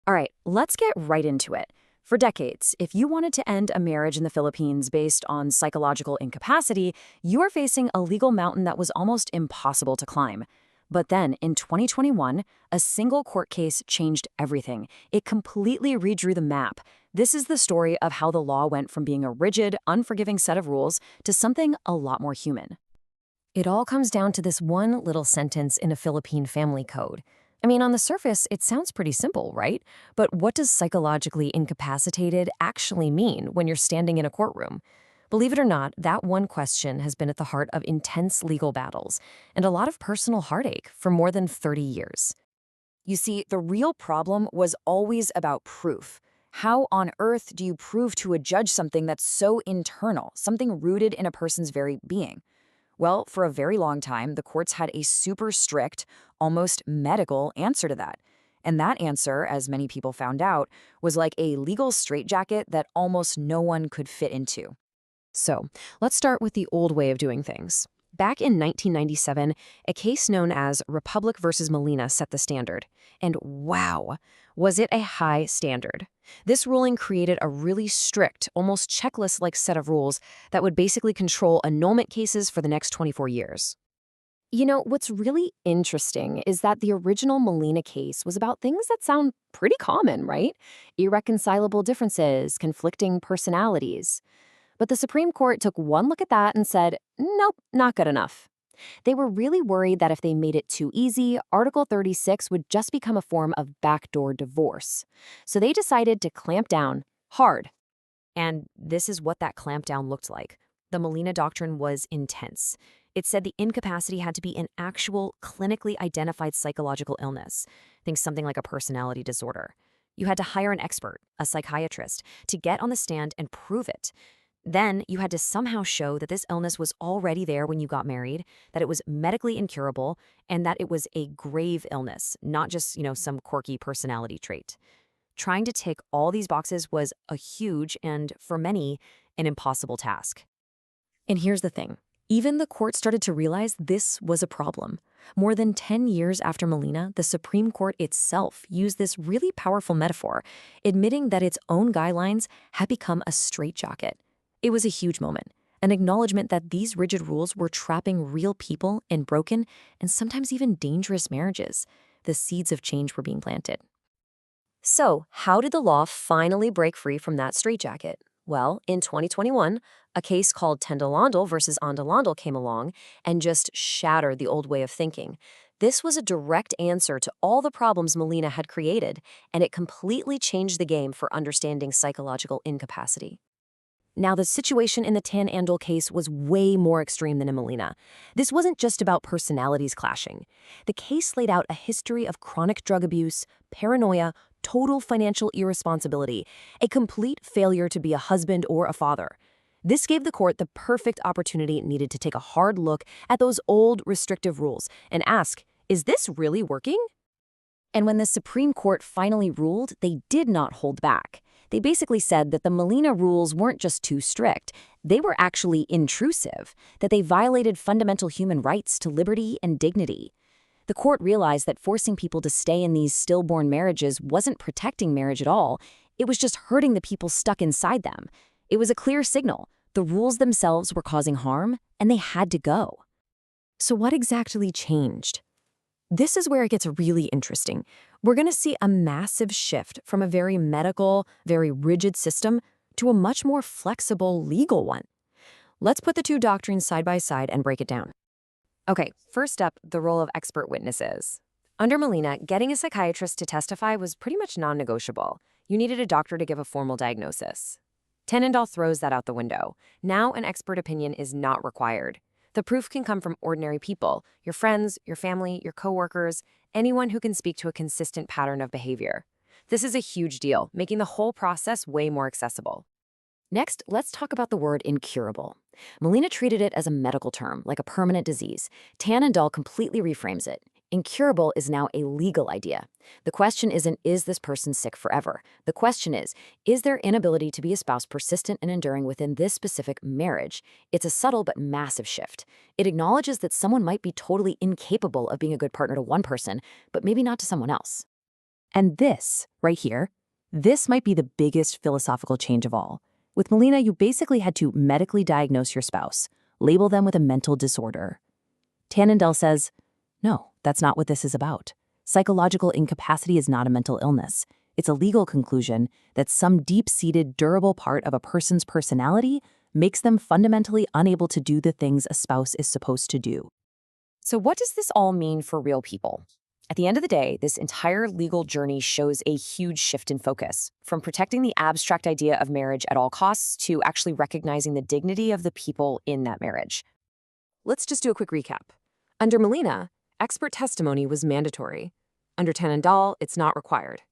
All right, let's get right into it. For decades, if you wanted to end a marriage in the Philippines based on psychological incapacity, you were facing a legal mountain that was almost impossible to climb. But then, in 2021, a single court case changed everything. It completely redrew the map. This is the story of how the law went from being a rigid, unforgiving set of rules to something a lot more human. It all comes down to this one little sentence in a Philippine family code. I mean, on the surface, it sounds pretty simple, right? But what does psychologically incapacitated actually mean when you're standing in a courtroom? Believe it or not, that one question has been at the heart of intense legal battles and a lot of personal heartache for more than 30 years. You see, the real problem was always about proof. How on earth do you prove to a judge something that's so internal, something rooted in a person's very being? Well, for a very long time, the courts had a super strict, almost medical answer to that. And that answer, as many people found out, was like a legal straitjacket that almost no one could fit into. So, let's start with the old way of doing things. Back in 1997, a case known as Republic versus Molina set the standard. And wow, was it a high standard. This ruling created a really strict, almost checklist-like set of rules that would basically control annulment cases for the next 24 years. You know, what's really interesting is that the original Molina case was about things that sound pretty common, right? Irreconcilable differences, conflicting personalities. But the Supreme Court took one look at that and said, nope, not good enough. They were really worried that if they made it too easy, Article 36 would just become a form of backdoor divorce. So they decided to clamp down hard. And this is what that clampdown looked like. The Molina doctrine was intense. It said the incapacity had to be an actual, clinically identified psychological illness. Think something like a personality disorder. You had to hire an expert, a psychiatrist, to get on the stand and prove it. Then you had to somehow show that this illness was already there when you got married, that it was medically incurable, and that it was a grave illness, not just, some quirky personality trait. Trying to tick all these boxes was a huge and, for many, an impossible task. And here's the thing. Even the court started to realize this was a problem. More than 10 years after Molina, the Supreme Court itself used this really powerful metaphor, admitting that its own guidelines had become a straitjacket. It was a huge moment, an acknowledgement that these rigid rules were trapping real people in broken and sometimes even dangerous marriages. The seeds of change were being planted. So, how did the law finally break free from that straitjacket? Well, in 2021, a case called Andal versus Andal came along and just shattered the old way of thinking. This was a direct answer to all the problems Molina had created, and it completely changed the game for understanding psychological incapacity. Now, the situation in the Andal case was way more extreme than in Molina. This wasn't just about personalities clashing. The case laid out a history of chronic drug abuse, paranoia, total financial irresponsibility, a complete failure to be a husband or a father. This gave the court the perfect opportunity it needed to take a hard look at those old restrictive rules and ask, is this really working? And when the Supreme Court finally ruled, they did not hold back. They basically said that the Molina rules weren't just too strict, they were actually intrusive, that they violated fundamental human rights to liberty and dignity. The court realized that forcing people to stay in these stillborn marriages wasn't protecting marriage at all, it was just hurting the people stuck inside them. It was a clear signal. The rules themselves were causing harm, and they had to go. So what exactly changed? This is where it gets really interesting. We're going to see a massive shift from a very medical, very rigid system to a much more flexible legal one. Let's put the two doctrines side by side and break it down. Okay, first up, the role of expert witnesses. Under Molina, getting a psychiatrist to testify was pretty much non-negotiable. You needed a doctor to give a formal diagnosis. Andal throws that out the window. Now an expert opinion is not required. The proof can come from ordinary people, your friends, your family, your coworkers, anyone who can speak to a consistent pattern of behavior. This is a huge deal, making the whole process way more accessible. Next, let's talk about the word incurable. Molina treated it as a medical term, like a permanent disease. Andal completely reframes it. Incurable is now a legal idea. The question isn't, is this person sick forever? The question is their inability to be a spouse persistent and enduring within this specific marriage? It's a subtle but massive shift. It acknowledges that someone might be totally incapable of being a good partner to one person, but maybe not to someone else. And this, right here, this might be the biggest philosophical change of all. With Molina, you basically had to medically diagnose your spouse, label them with a mental disorder. Andal says, no, that's not what this is about. Psychological incapacity is not a mental illness. It's a legal conclusion that some deep-seated, durable part of a person's personality makes them fundamentally unable to do the things a spouse is supposed to do. So what does this all mean for real people? At the end of the day, this entire legal journey shows a huge shift in focus, from protecting the abstract idea of marriage at all costs to actually recognizing the dignity of the people in that marriage. Let's just do a quick recap. Under Molina, expert testimony was mandatory. Under Andal, it's not required.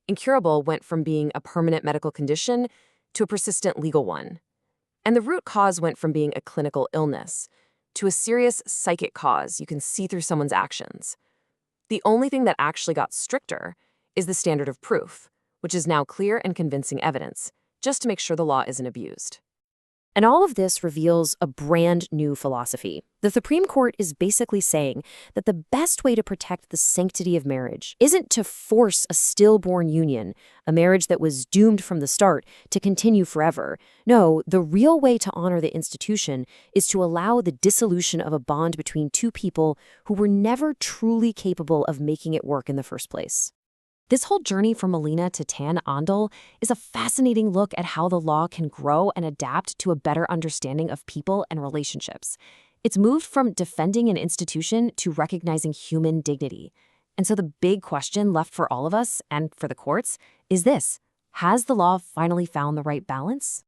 Incurable went from being a permanent medical condition to a persistent legal one. And the root cause went from being a clinical illness to a serious psychic cause you can see through someone's actions. The only thing that actually got stricter is the standard of proof, which is now clear and convincing evidence, just to make sure the law isn't abused. And all of this reveals a brand new philosophy. The Supreme Court is basically saying that the best way to protect the sanctity of marriage isn't to force a stillborn union, a marriage that was doomed from the start, to continue forever. No, the real way to honor the institution is to allow the dissolution of a bond between two people who were never truly capable of making it work in the first place. This whole journey from Molina to Andal is a fascinating look at how the law can grow and adapt to a better understanding of people and relationships. It's moved from defending an institution to recognizing human dignity. And so the big question left for all of us and for the courts is this: has the law finally found the right balance?